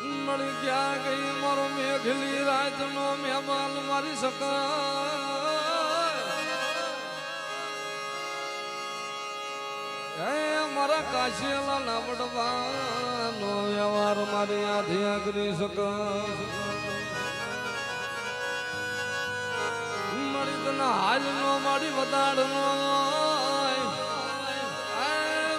મળી ક્યાં ગઈ મારો મેઘલી રાતનો મહેમાન મારી શકાય મારા કાશીલા નામડવાનો વ્યવહાર મારી આધી કરી શકાય મળી તને હાલ નો મારી વધાડનો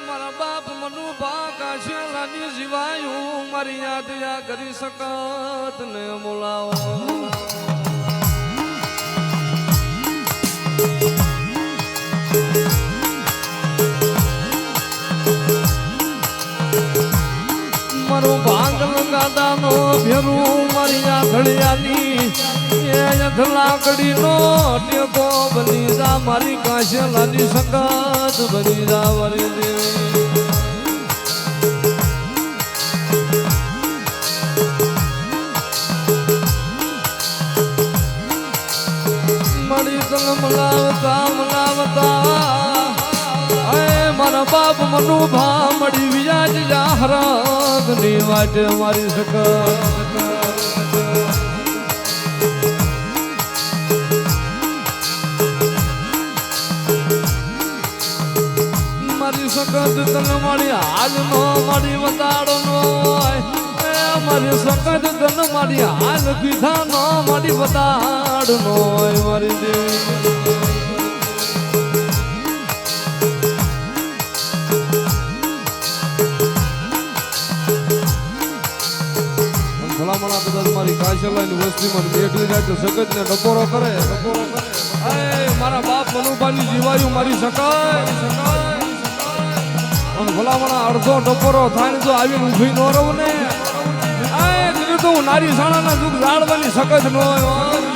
મારા બાપ મનુ ભા કાશીલાની જીવાયું મારી યાદ કરી શકત ને બોલાવો મારું ભાંગલ ગાદાનો ભેરું મારી આંધળિયાની એ લાકડીનો ટેકો બની જા મારી કાશીલાની શકત બની જા વરી દેવી મળી તને મલાવતા મારા બાપ મનુ ભા મળી વ્યાજ જાહરાગ ની વાટે મારી શકત મારી શકત તને મારી હાલ નો મારી વતાડો નો મારી શકત તને મારી હાલ પીધા નો મારી વતાડ નો મારી દેવી ભલામણા કદાચ મારી કાશીલાની વસ્તીમાં એકલી રાતે સગત ને ડપોરો કરે મારા બાપ મનુભાની જીવાયું મારી શકાય અને ભલામણા અડધો ડપોરો થાય જો આવીને ઊભી ન રહું ને તો હું નારી શાળાના દુઃખ જાળવાની સગત ન હોય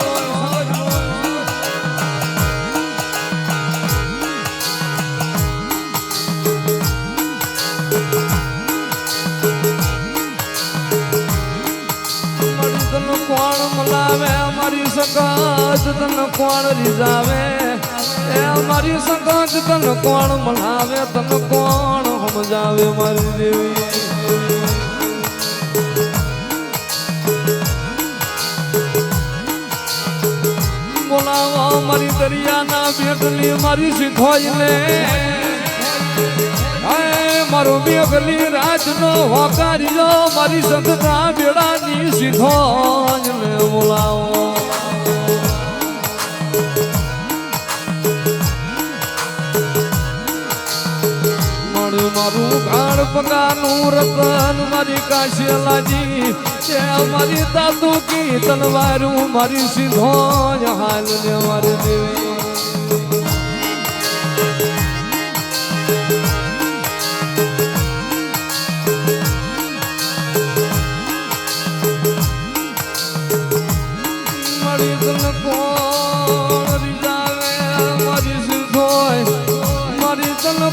કોણ મલાવે મારી સગત તને કોણ રીઝાવે એ મારી સગત તને કોણ મલાવે તને કોણ સમજાવે મારી દેવી બોલાવો મારી દરિયાના બેગલી મારી શીખોઈને મારો બેગલી રાજનો હોકારીઓ મારી સંતના બેડાની શીખો બોલાવો મારું ગાળ પગાનું રતન મારી કાશીલાજી છે મારી દાદુ કી તલવારું મારી સીધો હાલ ને મારી દેવી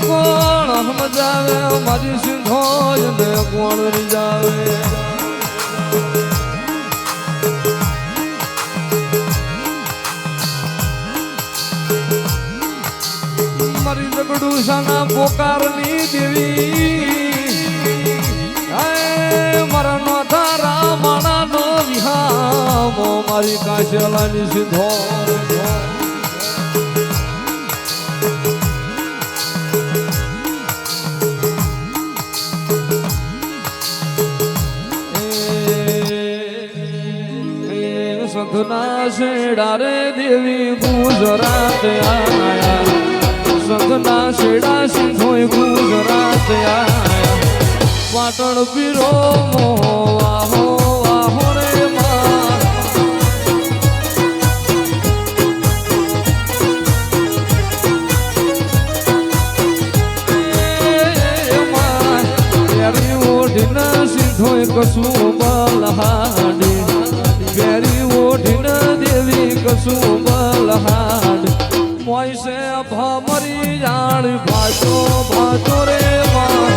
કોણ સમજાવે મારી સિંધો ને કોણ રીજાવે મારી જગડું સાના પોકારની દેવી મારા નો તારા માણા નો વિહામો મારી કાશીલાની સિંધો સધના શેડા રે દેવી ગુજરાત આયા સધના શેડા સિંધોય ગુજરાત આયા પાટણ પીરો મોહો વાહો રે માં ઓઢીના સિંધોય કશું બલહાડી બેરી ઓઢીને દેવી કશું બલહાડ મોય છે ભમરી જાણ ભાજો ભાજો રે માં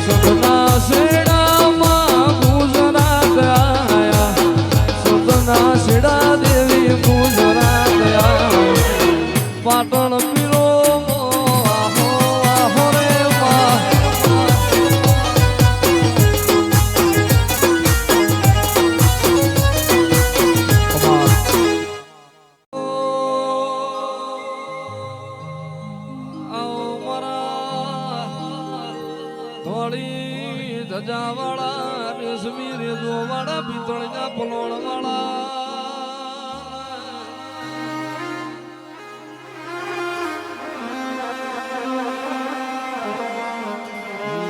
સદના શેડામાં ગુજરાત આયા સદના શેડા દેવી ગુજરાત આયા ધોળી ધજાવાળા રેશમી રેજોવાળા પિત્તળના પલોણવાળા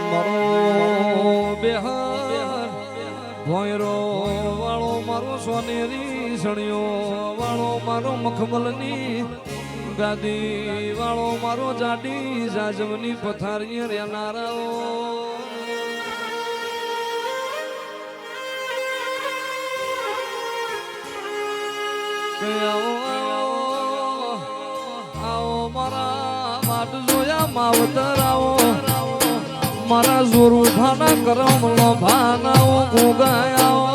મારો બેહાર ભોયરો વાળો મારો સોનેરી સણિયો વાળો મારો મખમલની ગાદી વાળો મારો જાડી જાજમની પથારી રેનારાઓ આવો મારા વાટ જોયા માવતર આવો મારા જોરું ભાના કરમ લો ભાનાઓ ગોગાયાઓ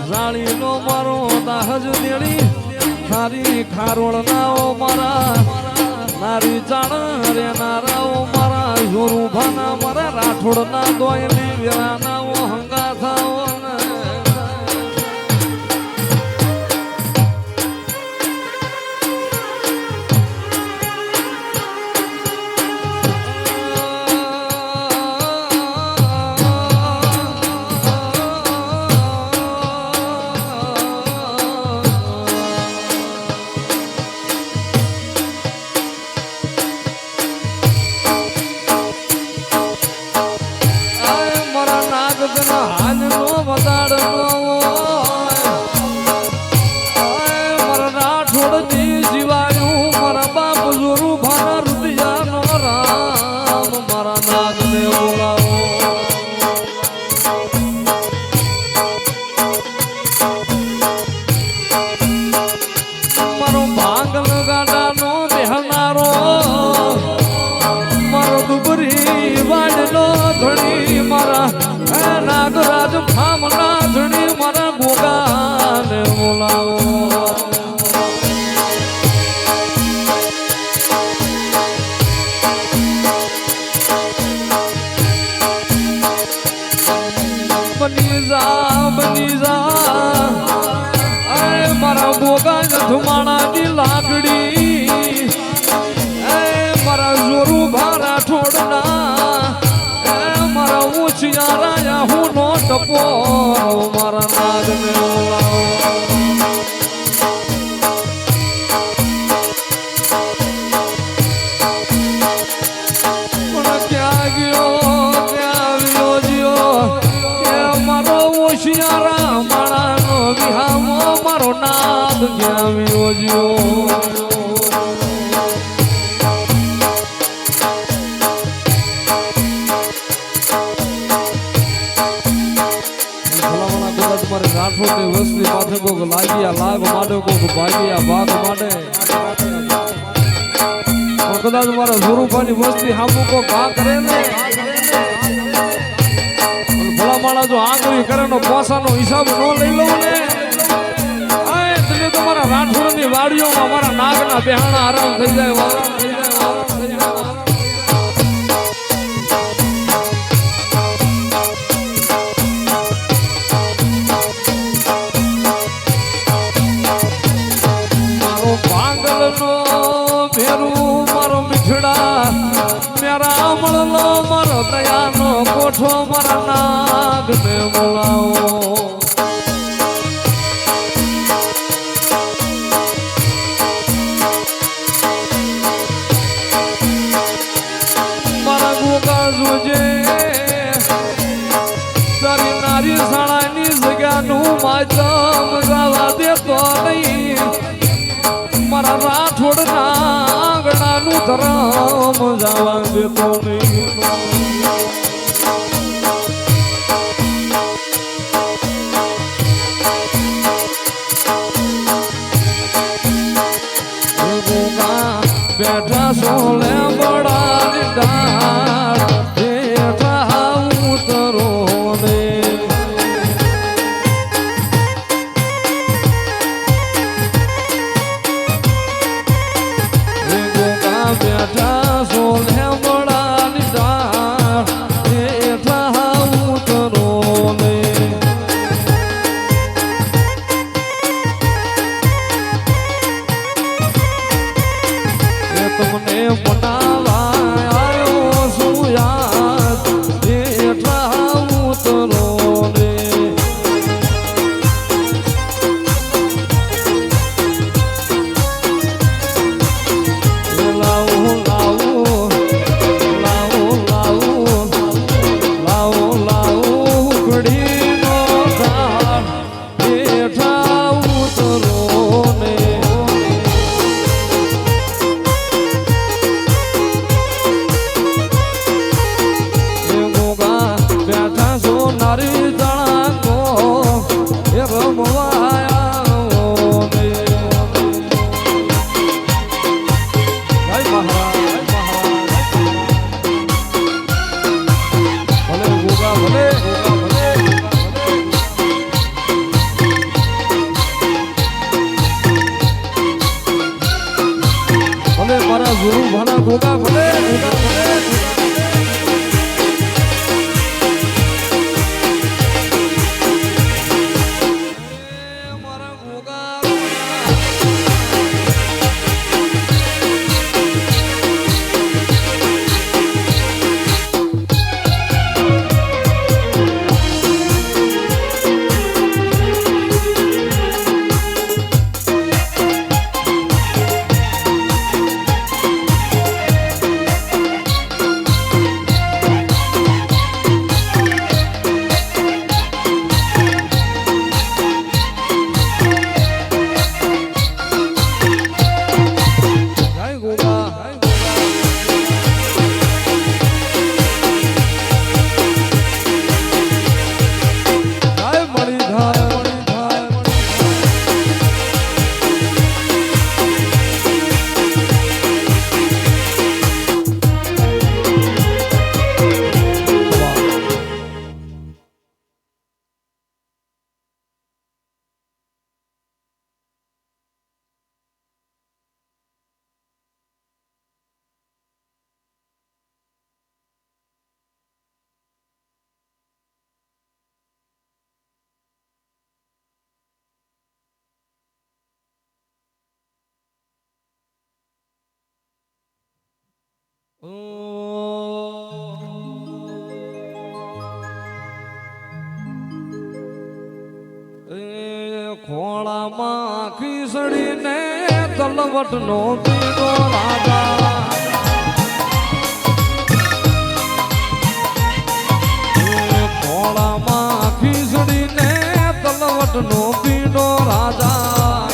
જાળી નો મારો દાહજ દેડી ખારી ખારોળ નાઓ મારા નારી જાણ રે નારાઓ મારા જોરું ભાના મારા રાઠોડ ના દોયલી વેરા નાઓ હંગા થાઓ નાગરાજ ફામના ધણી મારા ગોગાને બોલાવો બની જા મારા ગોગા ધુમાણાની લાકડી મારા જોરું ભારા ઠોડના મારા ઉછિયારા હું નો ટપો મારા નાગને પણ ક્યાં ગયો જીઓ કે મારો ઉછિયારા મારાનો વિહામો મારો નાગ ક્યાં ગયો જીઓ રાઠોડ ની વસ્તી માથે કોક લાગ્યા લાગ માટે કોક ભાગ્યા ભાગ માટે કદાચ મારા સ્વરૂપાની વસ્તી હામું કોક ઘા કરે ને ભલા માળા જો આંગળી કરે નો પોસાનો હિસાબ ન લઈ લઉં ને તમે તમારા રાઠોડ ની વાડીઓમાં મારા નાગના બેહાણા આરામ થઈ જાય મારો દયાનો કોઠો મારા નાગને બોલાવો મારા ગોગા જોજે તારી નારી શાળાની જગ્યાનું માધ્યમ જવા દેતો નહીં મારા રાઠોડ નાગણાનું ધરમ જવા દેતો નહીં બેઠા સોલે બડા ડાળ બેઠા ઉતરો ને બેઠા સોલે બડા ડાળ બેઠા ઉતરો ખોળામાં ખીસડીને તલવટનો પીડો રાજા ખોળામાં ખીસડીને તલવટનો પીડો રાજા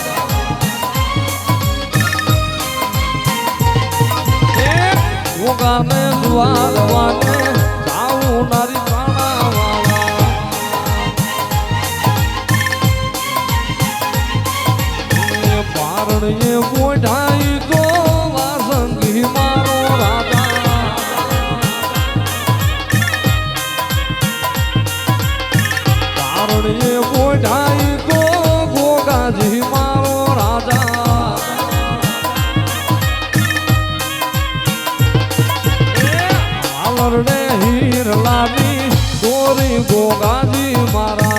ગોગાને દ્વારવાને જાવું નારી પ્રાણા વાળા પારણીએ બોઢાઈ તો વાસંગી મારો રાજા પારણીએ બોઢાઈ તો ગોગાજી મારો રાજા હાલરડે હીર લાવી ગોરી ગોગાજી મારા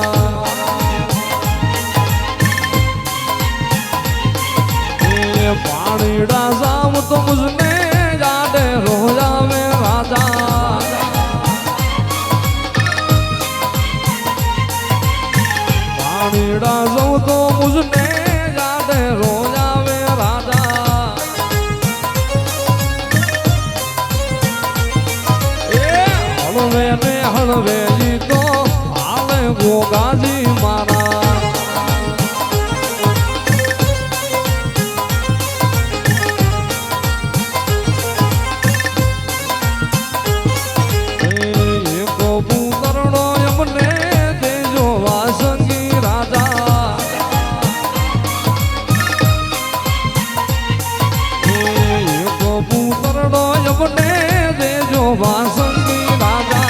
પાણીડા સામ તો મુझने જાડે રોજાવે રાજા પાણીડા સૌ તો મુझने જાડે રોજાવે રાજા હળવે ને હળવે જી તો હાલે ગોગાજી મારા વાસંગી રાજા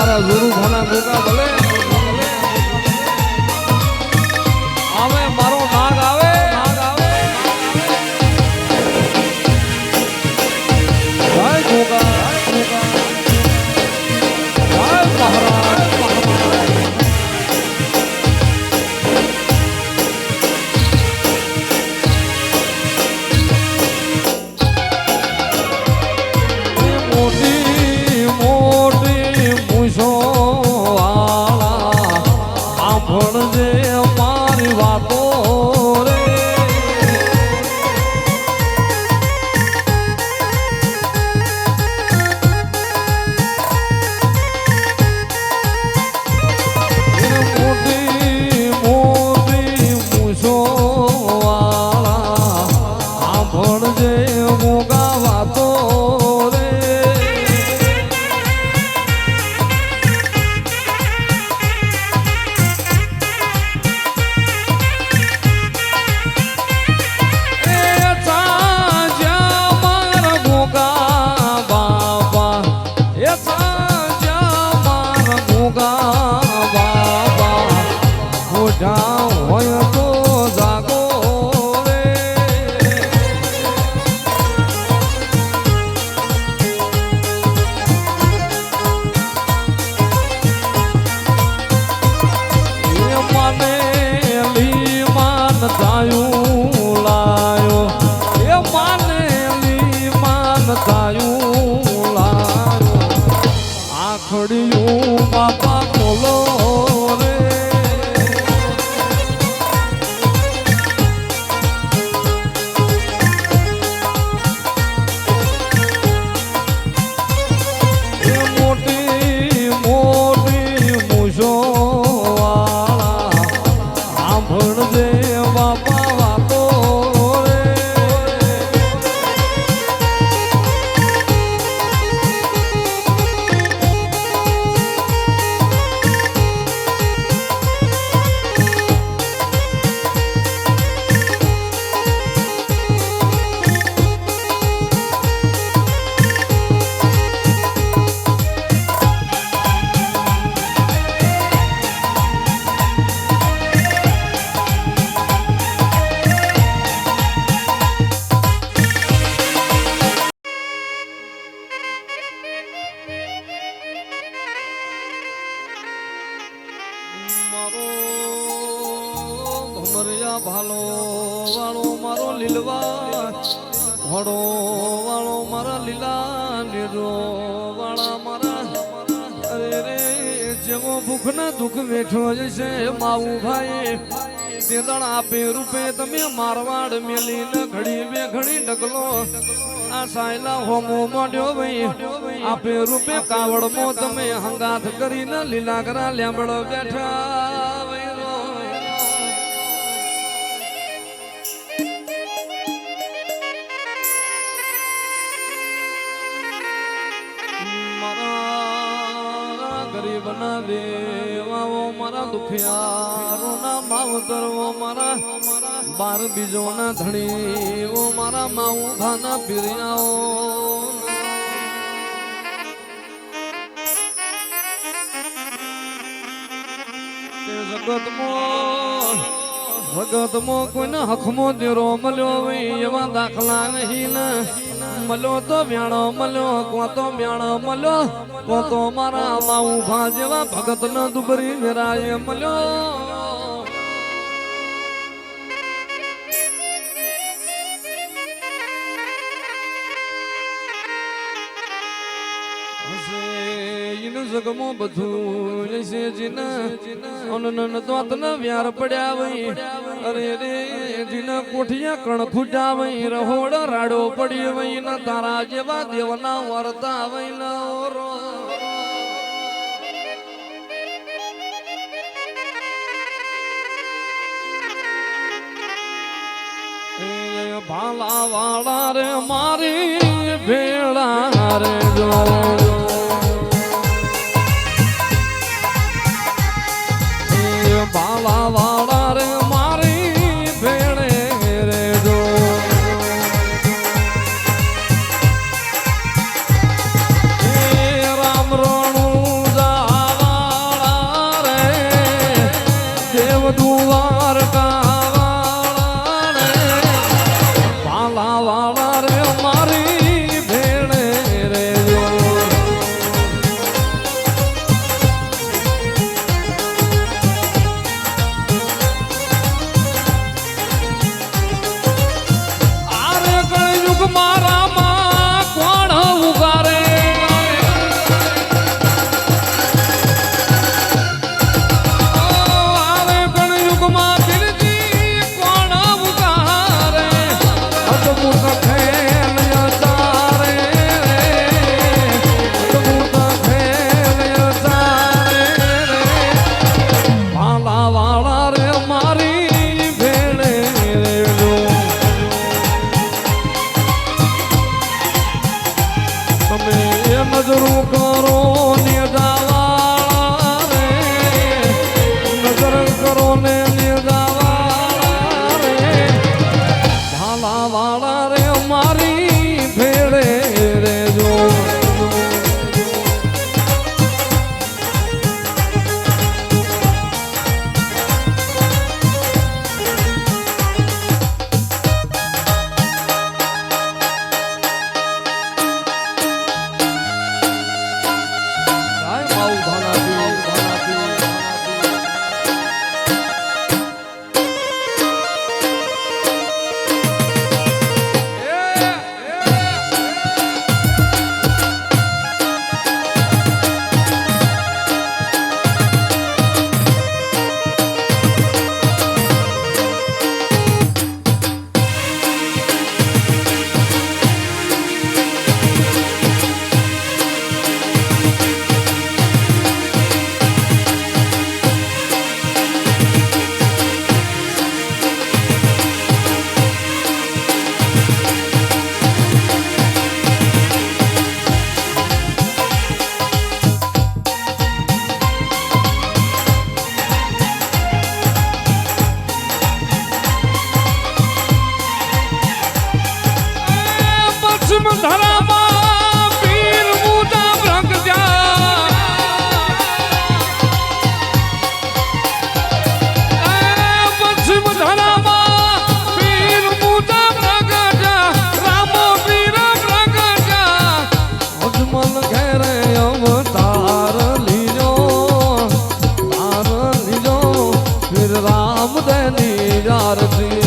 મારા જોરુ ભાના ગોગા ભલે આવે મારો નાગ આવે જય ગોગા જય મહારાજ બાપા બોલો રે મોટી મોટી મૂછો વાળા સાંભળજે બાપા વાતો રે ભાલો વાળો મારો લીલવા ઘોડો વાળો મારા લીલા નીરો વાળા મારા અરે રે જેવો ભૂખ ના દુઃખ વેઠો જશે માવું ભાઈ તે દણ આપે રૂપે તમે મારવાડ મેલી ને ઘડી બે ઘડી ડગલો આ સાયલા હોમો મોડ્યો ભાઈ આપે રૂપે કાવડ મો તમે હંગાથ કરીને લીલા કરા લેඹડો બેઠા ગરીબના દેવાઓ મારા દુખિયારો ના માવતરવો મારા બાર બીજો ના ધણીઓ મારા માઉ ભાના પીરિયાઓ જગતમાં કોઈને હખમો દેરો મળ્યો એવા દાખલા નહીં ને મળ્યો તો વ્યાણો મળ્યો કો તો વ્યાણો મળ્યો કો તો મારા માઉ ભા જેવા ભગત ન દુબરી મેરાએ મળ્યો જગમો બધું જૈસે જીના અનન દોત ન વ્યાર પડ્યા વઈ અરે રે જીના કોઠિયા કણ ખૂટા વઈ રહોડ રાડો પડી વઈ ન તારા જેવા દેવના વર્તા વઈ ન રો ભાલા વાળા રે મારી ભેળા રે જો ભાલા વાળા રે મારી ભેળે રે જો રામ રણું જા વાળા રે મારી ભેળે રેજો ધરામાં પીર મુજા ભ્રગજા પશ્ચિમ ધરામાં પીર મુજા ભ્રગજા રામો પીર ભ્રગજા અજમલ ઘેરે અવતાર લીજો પીર રામ દેની આરતી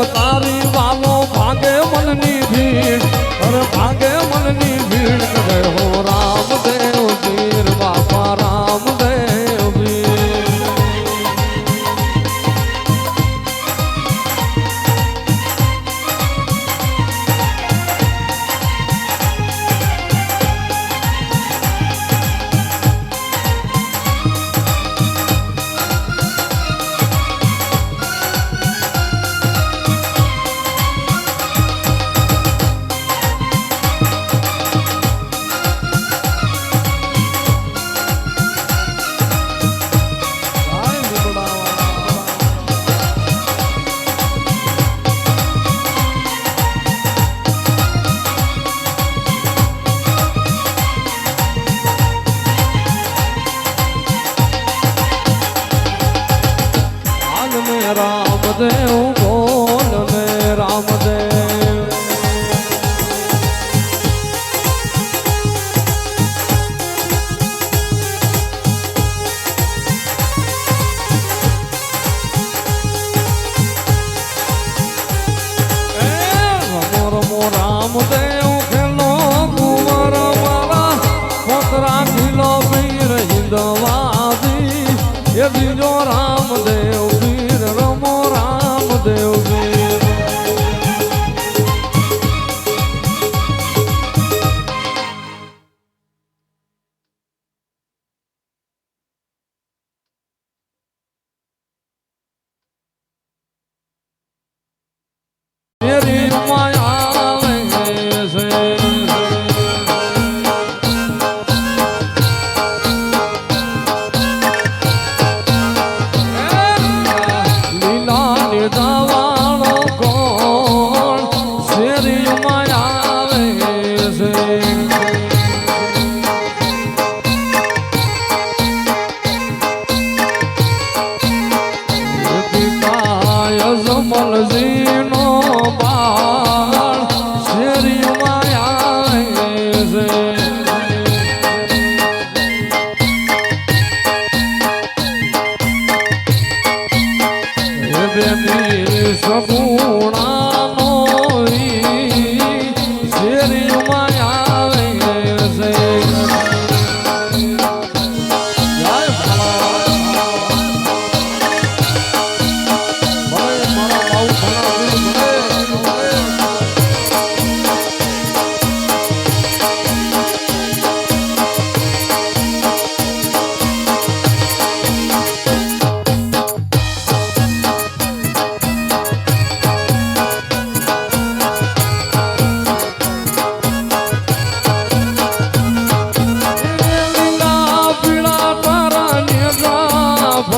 તારી વાલો ભાગે મનની ભીડ અરે ભાગે મનની ભીડ કરે હો રામદેવ વીર બાપા રામદેવ વીર રામદેવ બોલ ને રામદેવ રમો રમો રામદેવ ખેલો કુંવર મારા પોતરા ખીલો વીર હિંદવાદી એ બીજો રામદેવ રમો રામદેવ વીર મેરી માયા છે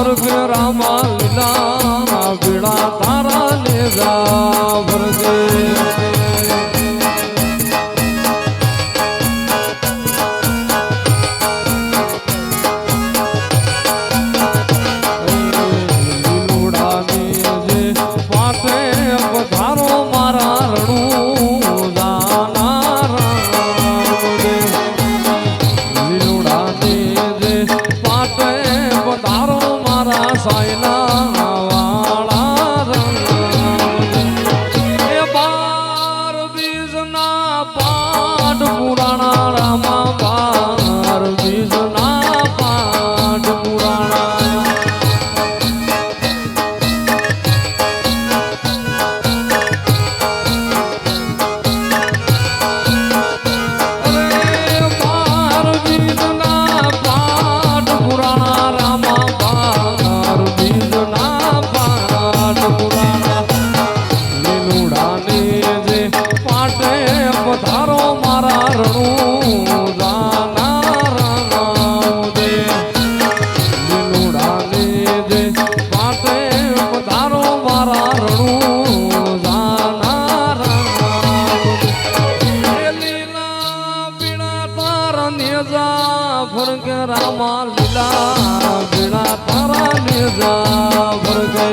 ફરક રામા લીલા પીડા તારા ને જા ફરકે રામા લીલા બીણા તારા ને જા ફરકે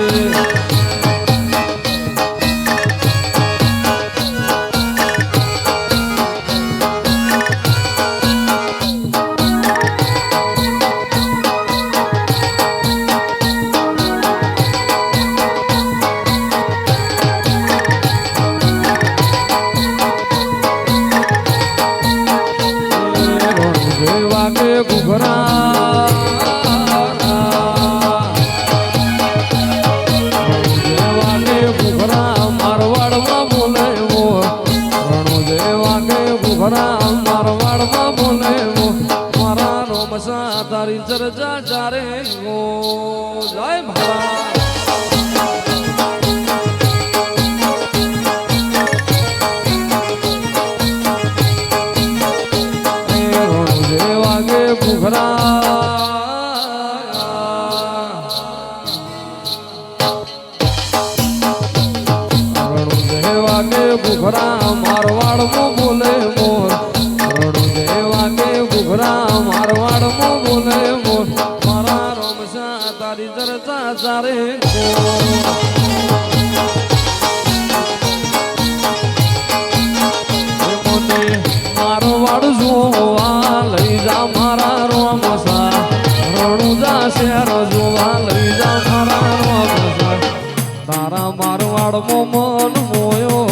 તારી ચર્ચા ચારે ગો જય મહારાજ વાગે ઘુઘરા વાગે ઘુઘરા મારવાડ બોલે મોર વાગે ઘુઘરા મારવાડ બોલે મોર મારા રોમસા તારી ચર્ચા ચારે મારવાડ જોવા લઈ જા મારા રોમસા રણુજા શહેર જોવા લઈ જા મારા રોમસા તારા મારવાડ મન મોયો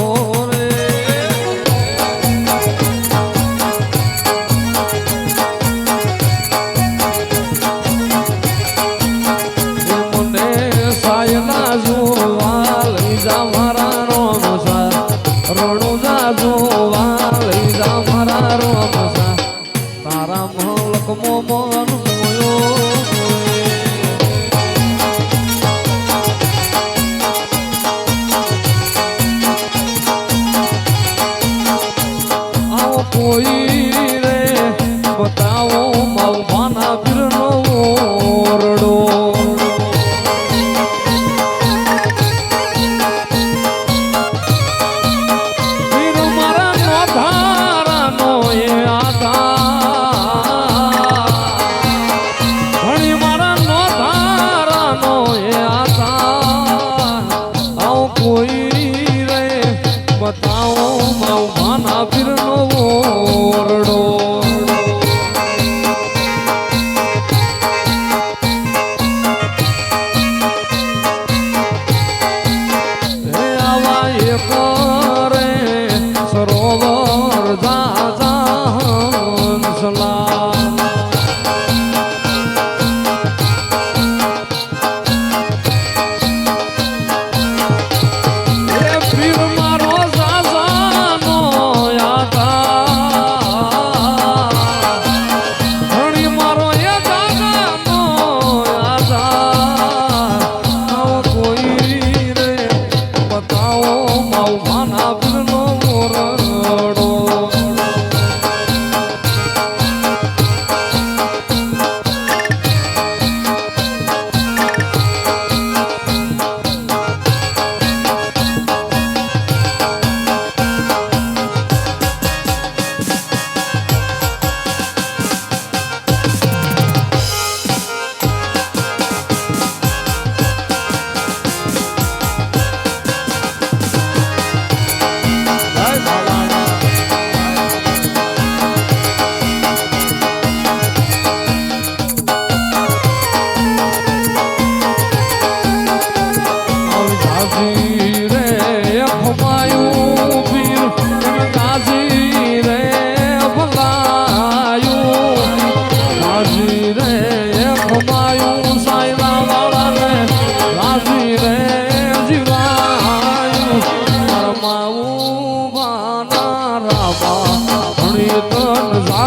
તારા મલક મોમન મોયો આવો કોઈ રે બતાવો મલમાના પીરનો ઓરડો બતાવો માના પીરનો ઓરડો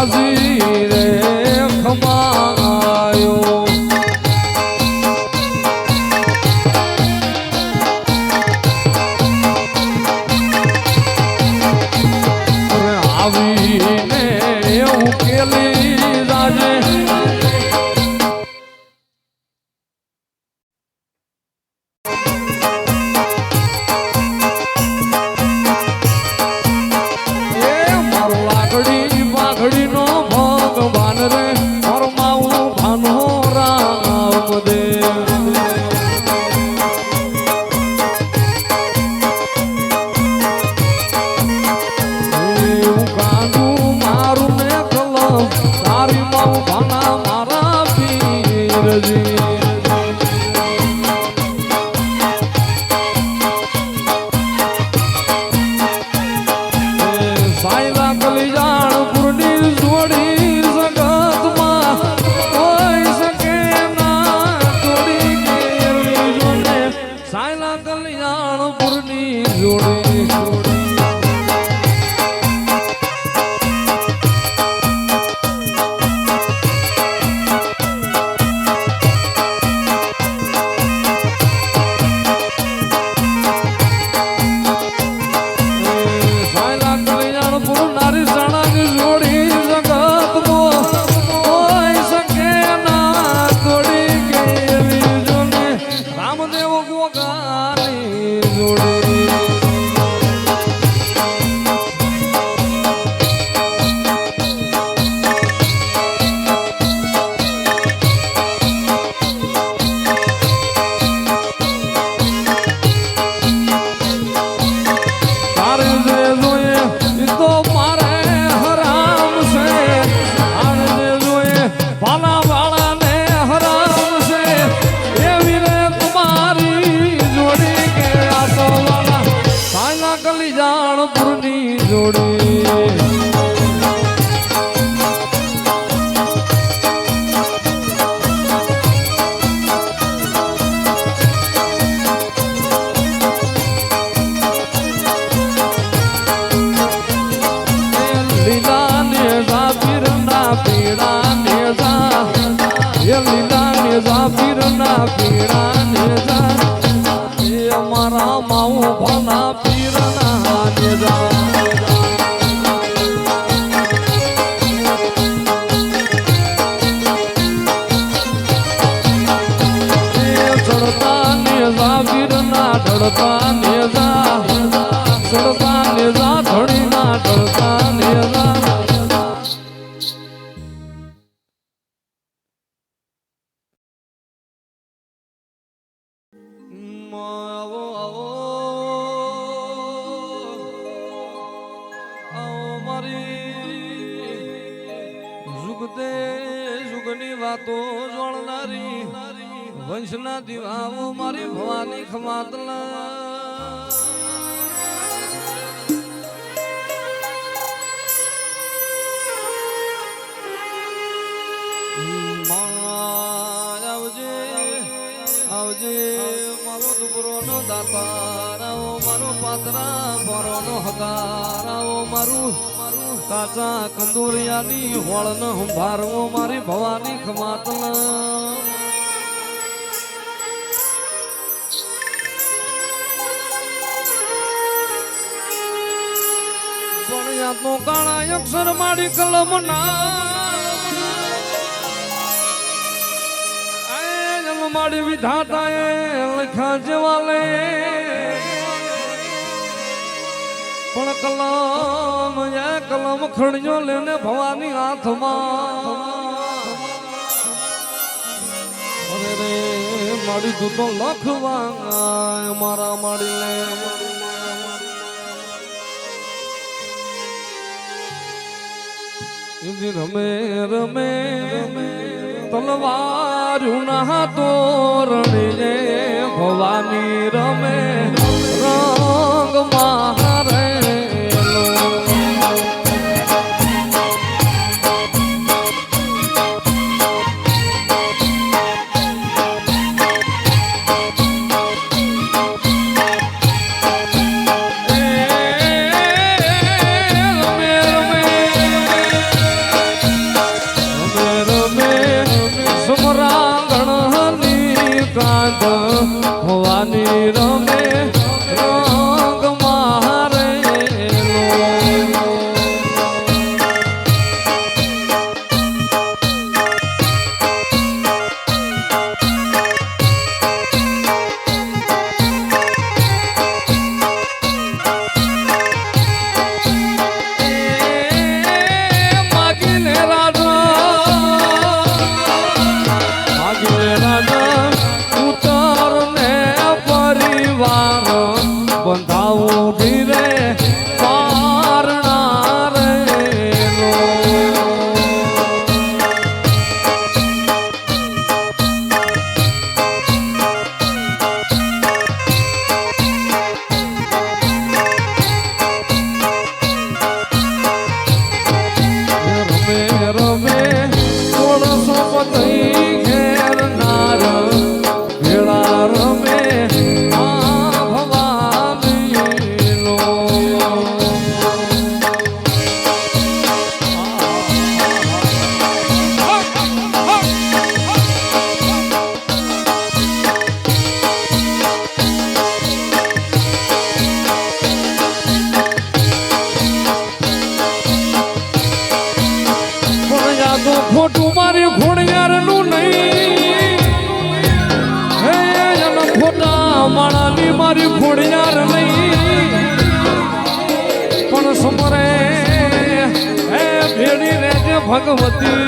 બાલાજી રે ખમાયો આવીને એવું કેલી રાજે નો ભગવાન રે ફરમાવું ભાનો રામદેવ એવું કાંદું મારું ને કલમ તારી માઉ ભાના મારા પીરજી સાયલા કલિયાણ પુરની જોડી જગતમાં કોઈ શકે ના જોડી કેવી જોડે સાયલા કલિયાણ પુરની જોડી કલિયાણપુરની જોડી લીલા ને પીરના પીડા ને લીલા ને પીરના પીડા ને અમારા માઉ ભાના પીરના નેજા ચડતા નેજા પીરના ઢળતા નેજા ચડતા નેજા ધડીના ઢળતા નેજા જુગની વાતો જોડનારી વંશના દીવાઓ મારી ભવાની ખમાતલા આવજે આવજે મારો દુબરો નો દાતારાઓ મારો પાતરા ભરો નો હકારાઓ મારું કાચા કંદોરિયાની હોળન ભારવો મારી ભવાની ખમાતલા પણ તો કાળા અક્ષર મારી કલમ ના મારી વિધાતા એ લખ્યા જેવાલે પણ કલમ ખડજો લેને ભવાની હાથમાં અરે રે મારી તું તો લખવા મારા માડી લે રમે રમે તલવારું ના તોરણીએ ભવાની રમે રંગ મારે થઈ ઘેર નાર ભેળા રમે આ ભવાની લો ખોટું મારી ખોડિયાર નું નહીં હે ખોટા માણાની મારી ખોડિયાર નહીં પણ સમરે હે ભેડી રેજે ભગવતી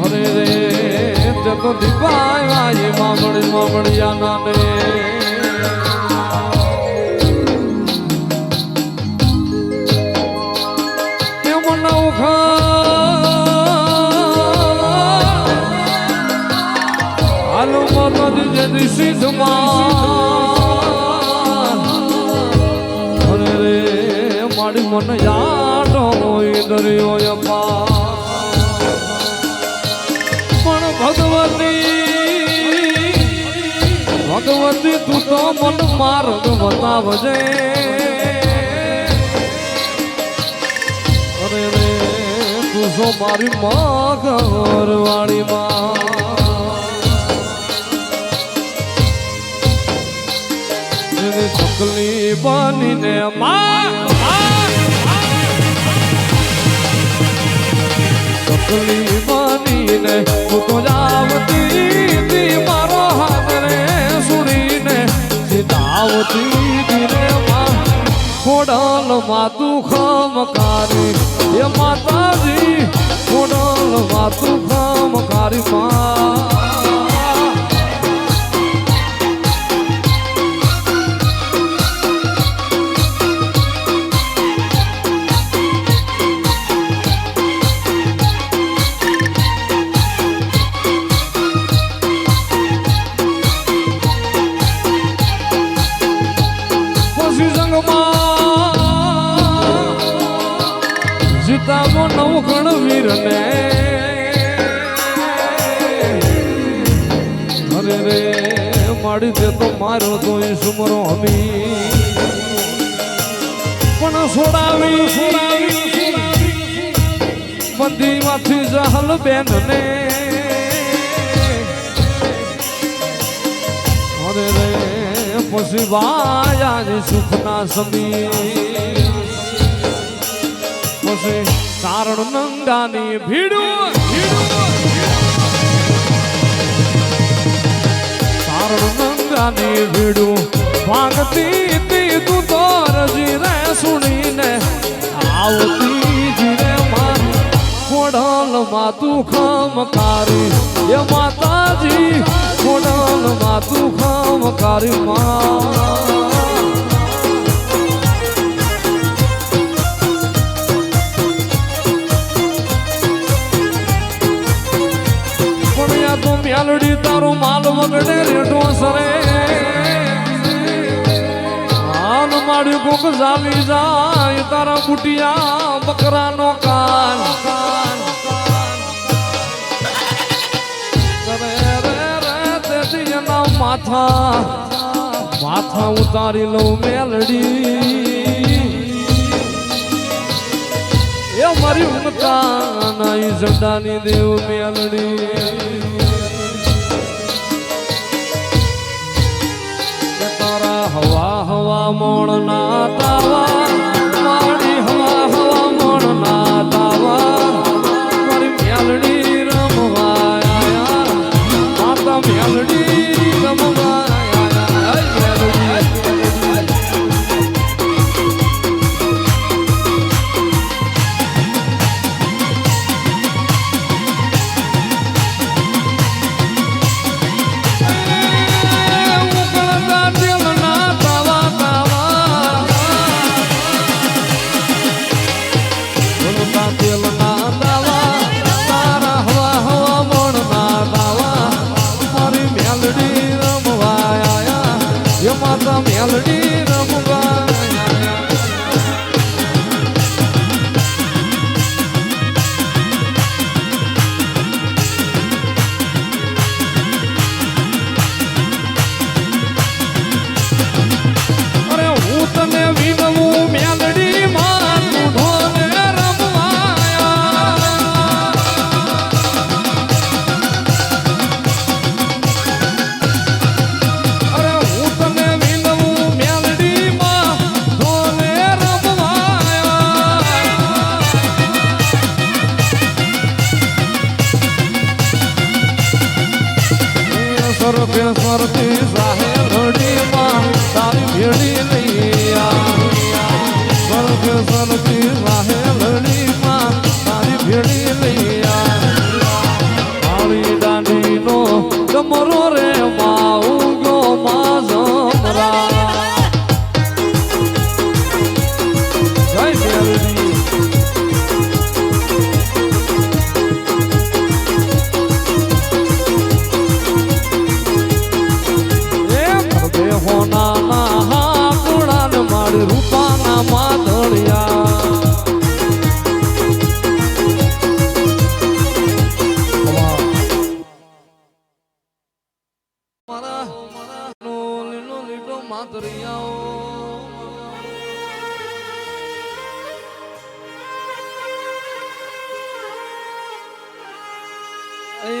અરે રે તે તો દીપાય મામણિયા ને હાલો માતાજી જય સિદ્ધમાં અરે રે મારી મન યાદ હોય દરિયો પણ ભગવતી તું તો મન માર્ગ બતાવજે અરે રે તું સો મારી માં ઘરવાળી માં ચકલી બનીને ચકલી બનીને તું તો જાવતી મારો હાથ રે સુડીને સીતાવતી ધીરે માં ખોડલ માં તું ખમકારી એ માતાજી ખોડલ માં તું ખમકારી માં સીતાનો નવગણ વીરને અરે રે માડી દે તો મારો તો સુમરો હમી પણ છોડાવી બંદીમાંથી જહલ બેન ને અરે રે પછી વાયા સુખના સમી ચારણ નંગાની ભીડું ચારણ નંગાની ભીડું ભાગતી તું તો રજી રે સુણીને આવતી જીરે માં ખોડલ માં તું ખમકારી એ માતાજી ખોડલ માં તું ખમકારી માં તો મ્યાલડી તારો માલ વગડે રેટો સરે આન માડી કોક ઝાલી જાય તારા બુટિયા બકરાનો કાન કરે રે તેથી એના માથા ઉતારી લઉં મેલડી એ મારી ઉમતા નાઈ ઝંડાની દેવ મેલડી હવા મોણ ના તાવા મારી હવા મોણ ના તાવા મારી મ્યાલડી રમવા માતા મ્યાલડી રમવા સ્વરથી સાહે લડીમાં તારી ભેડી લૈયા સ્વરથી સાહે લડીમાં તારી ભેડી લૈયા મારી દાંડીનો ડમરો રે માઉ ગયો માં જમરા જય મેલડી રૂપાના માધળિયા લીલો લીલો માધળિયાઓ એ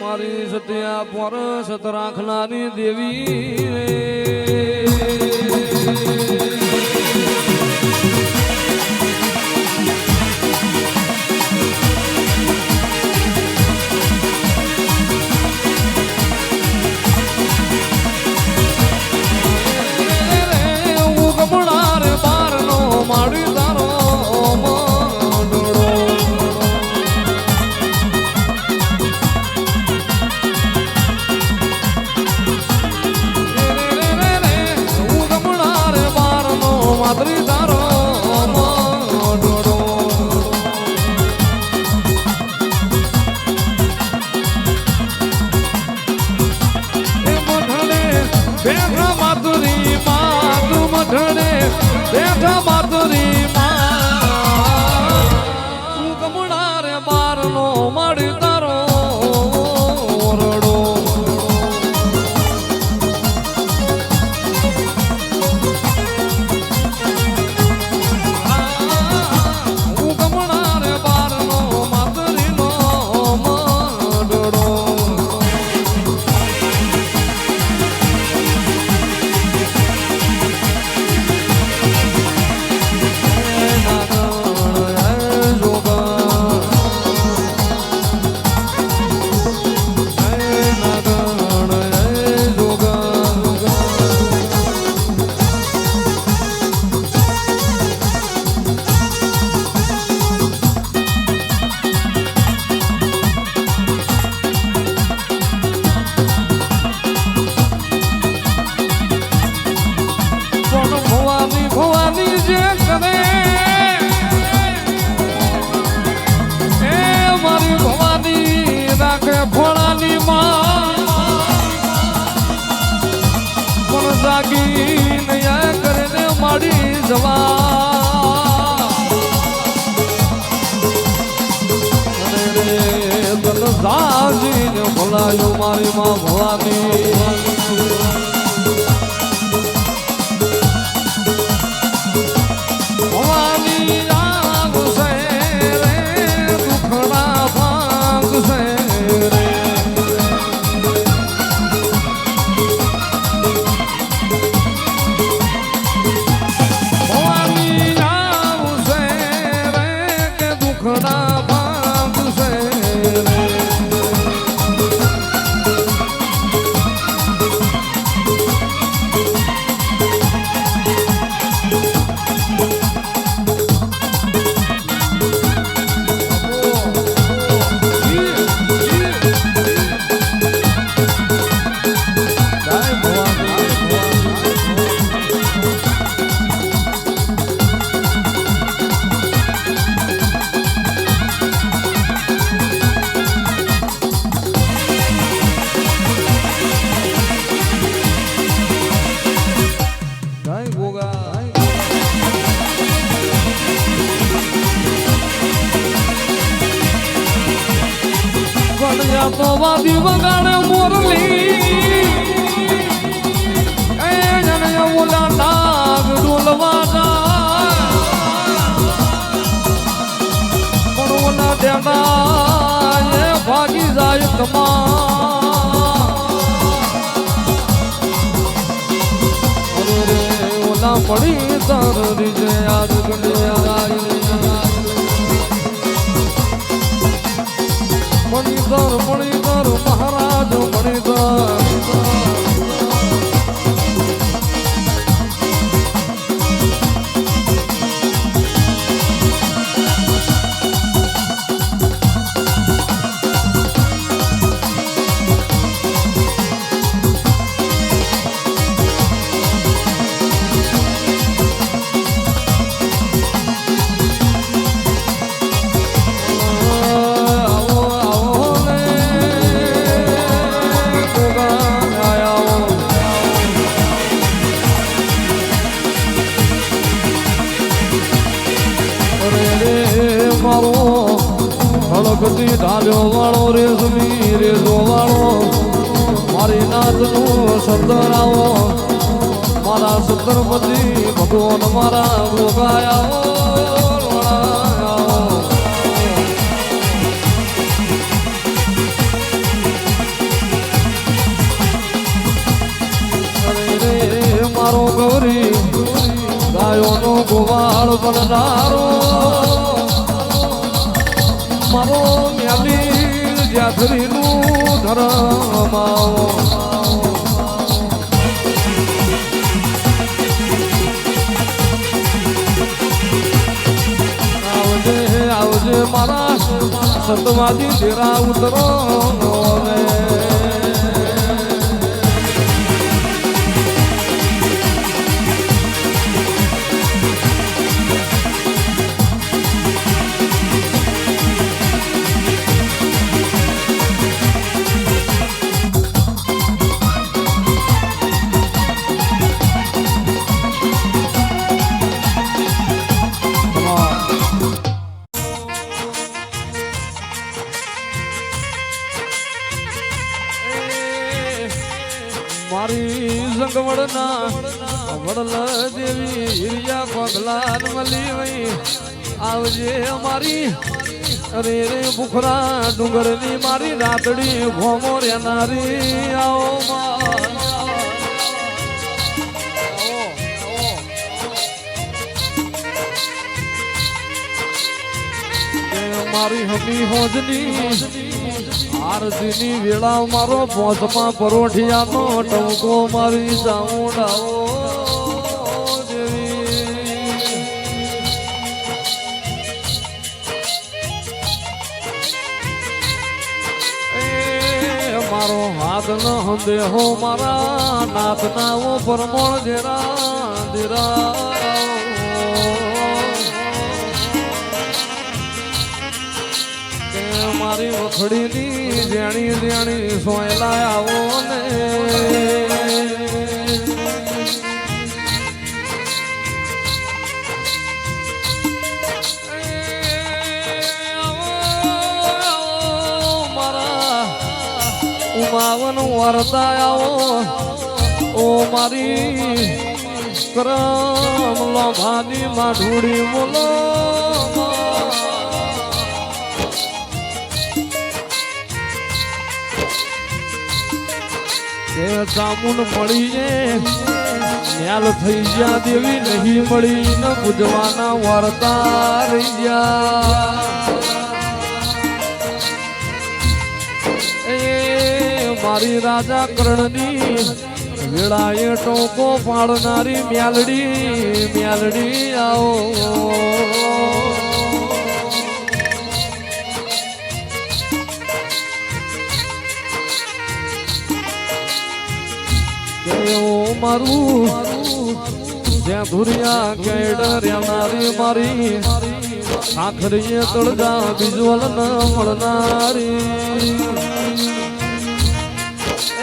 મારી સત્યા પર સત રાખનારી દેવી રે બેઠા માતુરી માં તું કમળા રે બાર નો માડી તારો રડો તું કમળા રે બાર નો માતુરી નો મડડો ભવાની જે કરે એ મારી ભવાની રાખે ફોડાની માં પણ જાગી નયા કરીને માડી જવા રે તન જાજીને ભલાયો મારી માં ભવાની તો વાદી વગાડે મોરલી એ જને ઓલા નાગ ડોલવાના પણ ઓલા ડેડા એ ભાગી જાય તમા ઓલા પડી તારી જે યાદ ગણ્યા મણિધર મહારાજ મણિધર મારો હળકતી ઢાલ્યો વાળો રેસમી રેસો વાળો મારી નાથનું સરદાર આવો મારા સત્તરપતિ ભગવાન મારા ગોગાયા મારો ગૌરી ગાયોનો ગોવાળ બનનારો મારો મ્યાલી જાથરીનું ધરમ આવજે આવજે મારા સતવાદી તેરા ઉતરો મારી જંગવડના વડલ દેવી હિરિયા પગલાન મલી વઈ આવજે અમારી અરે રે બુખરા ડુંગરની મારી રાતડી ભોમો રેનારી આવો મારી હમી હોજની આરતીની વેળા મારો પોસમાં પરોઠિયાનો ટવકો મારી ચામુંડાઓ મારો હાથ ન દેહો મારા નાથના પરમણ જેરા દેરા મારી વખડીની જેણી જેણી સોયલા આવો ને મારા ઉમાવન વરતા આવો ઓ મારી કરમ લોભાની માઢુડી બોલો ચામુન મળીને ન્યાલ થઈ ગયા દેવી નહીં મળી ન પૂજવાના વાર્તા રહી ગયા એ મારી રાજા કર્ણની વેળાએ ટોકો પાડનારી મ્યાલડી મ્યાલડી આવો મારું જ્યાં ધુરિયા કેડ રહેનારી મારી આખરીએ તળજા બીજવલ ન મળનારી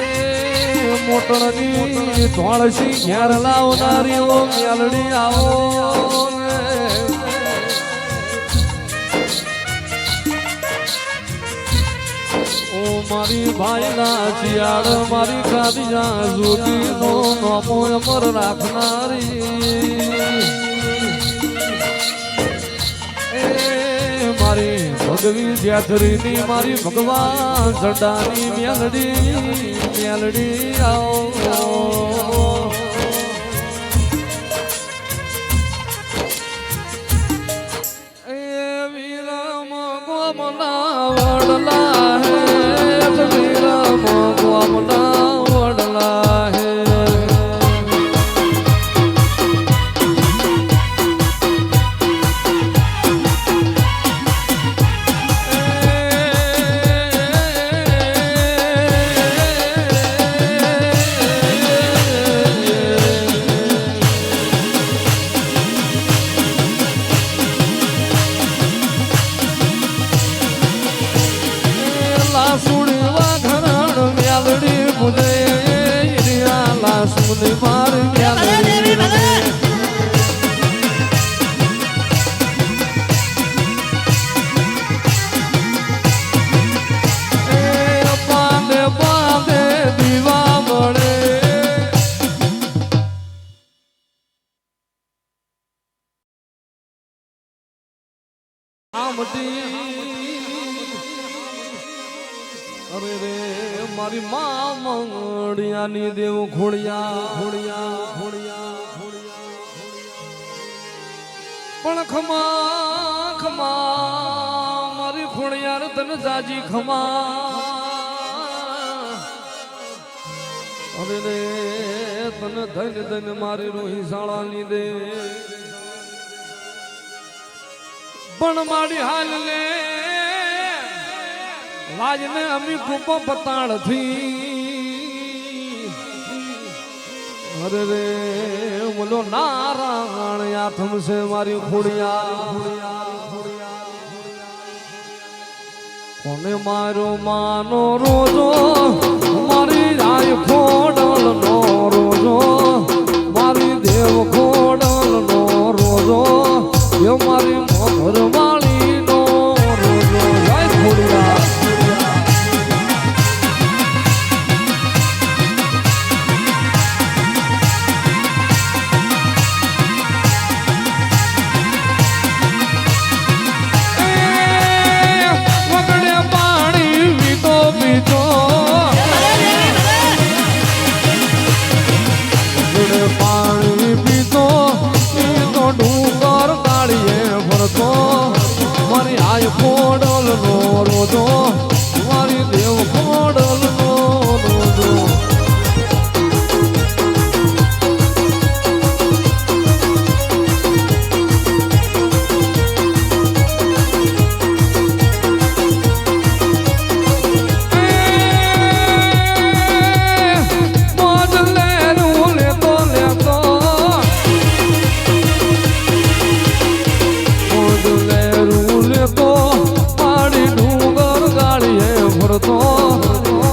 એ મોટણની ધોળસી ઘેર લાવનારી ઓ મ્યાલડી આવો મારી ભાઈના શિયાળ મારી ખાદીજા જોગીનો નોમો અમર રાખનારી એ મારી ભગવી જાથરીની મારી ભગવાન ચડાની મ્યાલડી મ્યાલડી આવો એ વીરમ ગોમના વડલા હે અરે રે મારી માં મંગળિયાની દેવ ખોડિયા ખોડિયા ખોડિયા પણ ખમા ખમા મારી ખોડિયાર તન જાજી ખમા અરે રે તન ધન ધન મારી રોહી શાળાની દે પણ મારી હાલ લે લાજને અમી કૃપ પતાળ થી અરે રે બોલો નારાયણ આથમ છે મારી ખોડિયા કોને મારો માનો રોજો મારી રાય ખોડલ નો રોજો મારી દેવ ખોડલ નો રોજો એ મારી મોહર વાળી નો રોજો જય ખોડિયા પાણી પીતો ડુંગર ગાળીએ ફરતો મારી આય ખોડલ નો રોજો મારી દેવ ખોડલ નો રોજો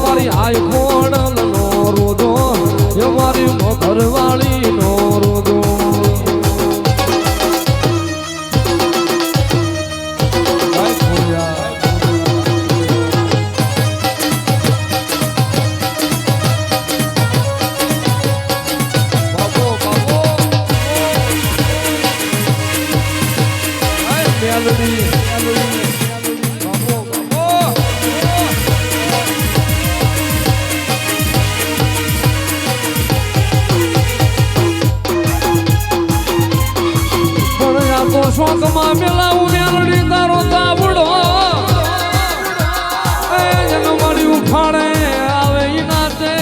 મારી આય ખોડલ નો રોજો એ મારી ઘરવાળી નો રોજો શોકમાં પેલા ઉમેરડી તારો તાબડો એનો મળી ઉખાડે આવે ઈ નાચે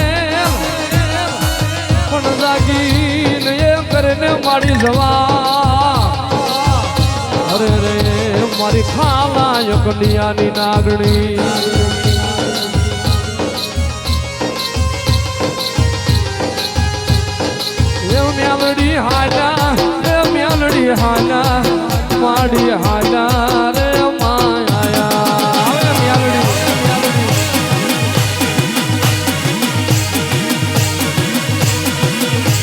પણ જાગીને એ કરીને મારી જવા અરે રે મારી ખાલા કલિયાની નાગણી મેલડી હાલા માડી હાલા રે માયા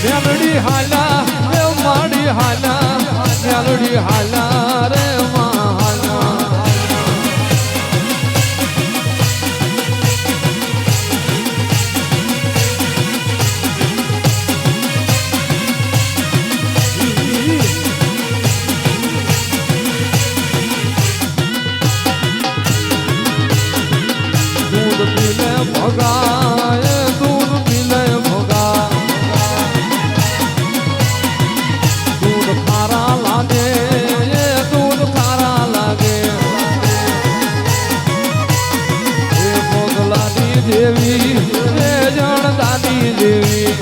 મેલડી હાલા રે માડી હાલા મેલડી હાલા રે માયા ભોગાય દૂધ પીલે ભોગા દૂધ ખારા લાગે દૂધ ખારા લાગે એ ભોગલાની દેવી એ જણદાની દેવી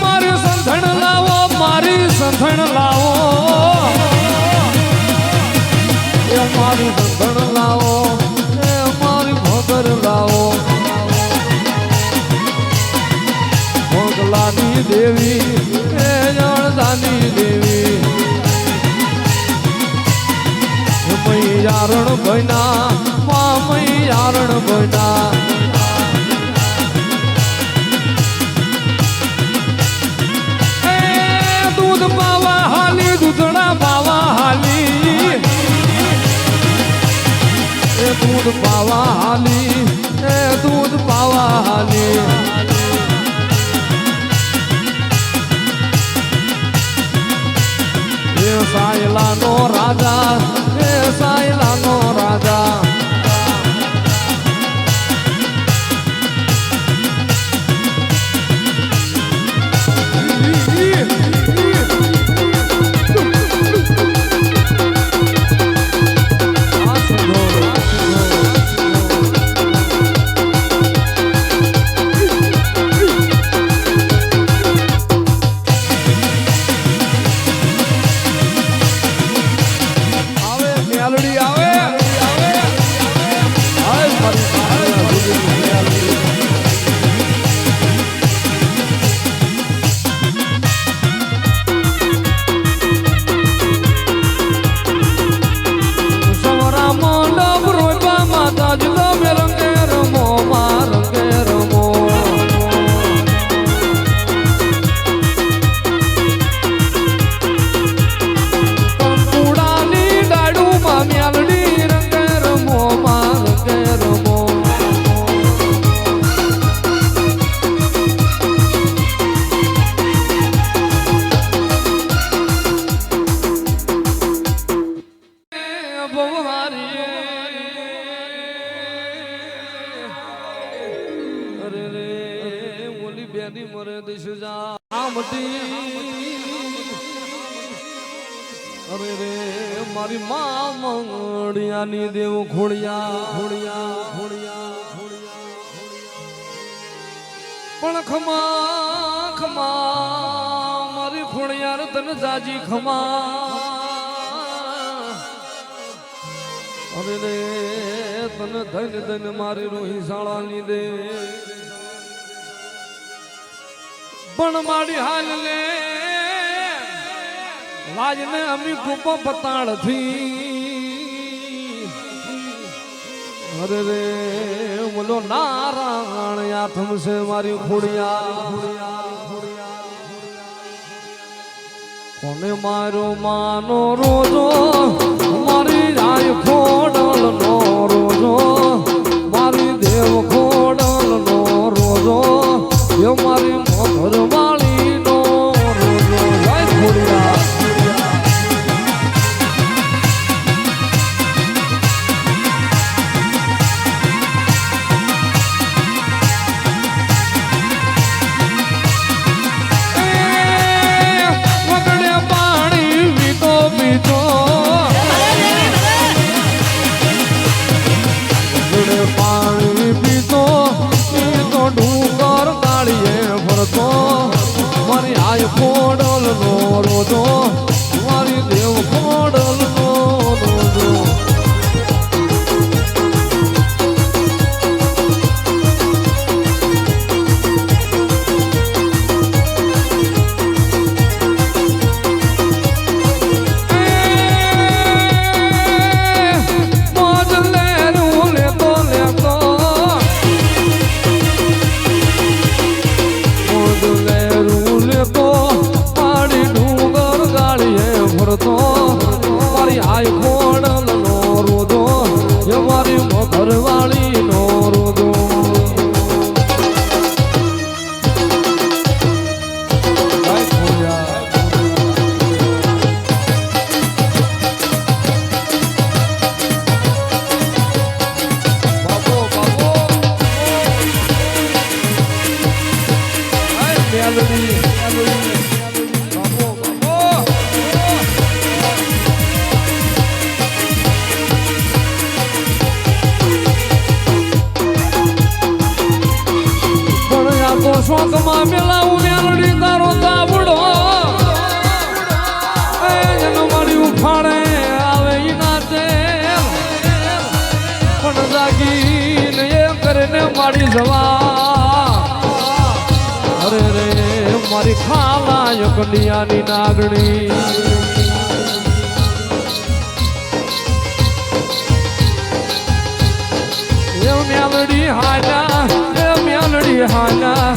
મારી સંધણ લાવો મારી સંધણ લાવો મારી બંધણ લાવો મારી ભોગર લાવો ભોગલાની દેવી એ જણદાની દેવી મૈયારણ બના મૈયારણ બના દૂધ પાવા હાલી દૂધડા પાવા હાલી दूध पावा हाली दूध पावा हाली સાયલાનો રાજા એ સાયલાનો રાજા અરે રે મારી માં મંગળિયાની દેવ ઘોડિયા ઘોડિયા ઘોડિયા પણ ખમા ખમા મારી ખોડિયાર તન જાજી ખમા અરે રે તન ધન ધન મારી રોહી શાળાની દે પણ મારી હાલ લે વાજને અમી કૃપો પતાળ થી અરે રે બોલો નારાયણ આથમ છે મારી ખોડિયા કોને મારો માનો રોજો મારી રાય ખોડલ નો રોજો મારી દેવ ખોડલ નો રોજો એ મારી મોઘર વાળી નો રોજો જય ખોડિયા પાણી પીતો ડુંગર કાળીએ ભરતો મારી આય ખોડલ નો રોજો મારી દેવ ખોડલ નો રોજો મારી આય ખોડલ નો રોજો એ મારી ઘરવાળી નો રોજો બાબો બાબો મેલડી શોકમાં મેલાવું મેલડી તારો તાબડો એનો મારી ઉફાડે આવે ઈ નાચે પણ જાગીને એ કરીને મારી જવા અરે રે મારી ખાલા કડિયાની નાગણી મેલડી હાલા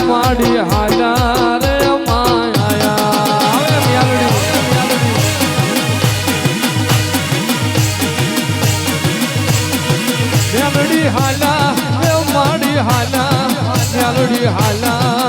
માડી હાલા રે માયા મેલડી હાલા માડી હાલા મેલડી હાલા